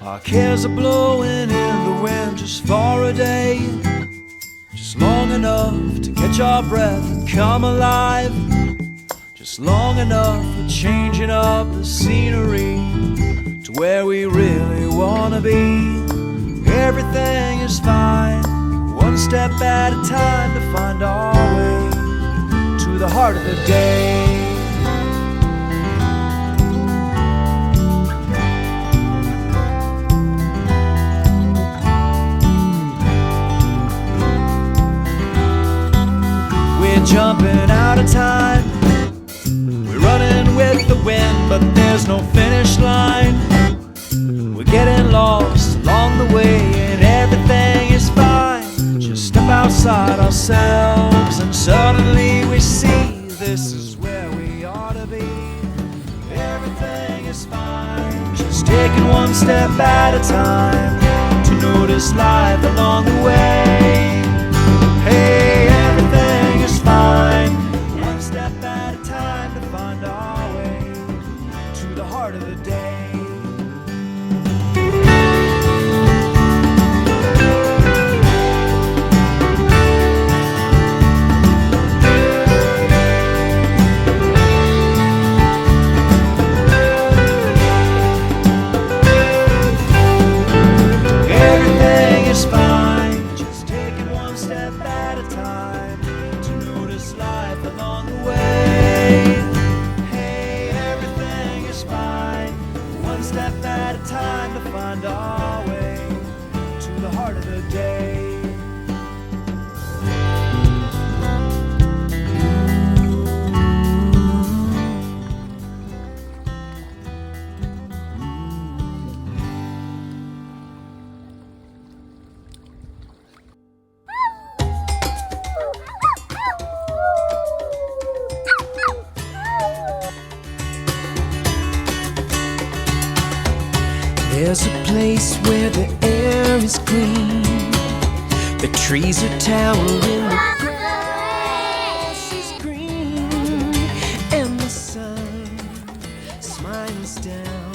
Our cares are blowing in the wind just for a day, just long enough to catch our breath and come alive, just long enough for changing up the scenery to where we really wanna be. Everything is fine, one step at a time to find our way to the heart of the day. We're jumping out of time, we're running with the wind, but there's no finish line. We're getting lost along the way and everything is fine. Just step outside ourselves and suddenly we see this is where we ought to be. Everything is fine, just taking one step at a time to notice life along the way. Hey, everything is fine, one step at a time to find our way to the heart of the day. Everything is fine, just taking one step at a time to notice life along the way. Hey, everything is fine, one step at a time to find our way to the heart of the day. There's a place where the air is clean, the trees are towering, the grass is green, and the sun smiles down.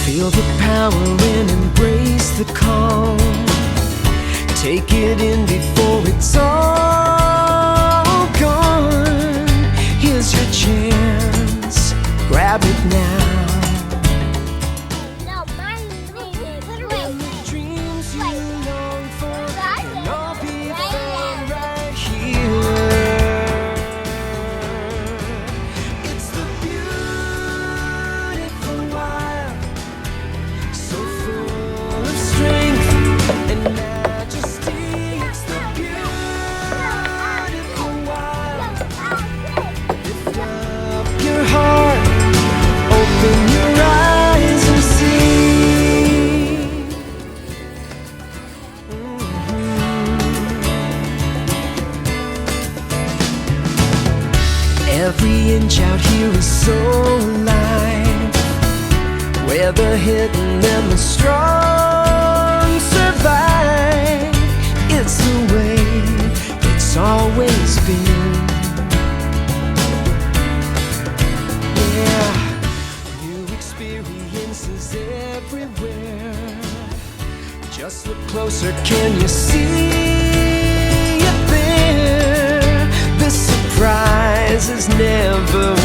Feel the power and embrace the calm. Take it in before it's all gone. Here's your chance, grab it now. No, mine Dreams you long for can all be found right here. It's the beautiful wild, so full of strength and majesty. It's the beautiful wild. Lift up your heart, open your eyes and see. Every inch out here is so alive, where the hidden and the strong survive. It's the way it's always been. Yeah, new experiences everywhere. Just look closer, can you see it there? This surprise is never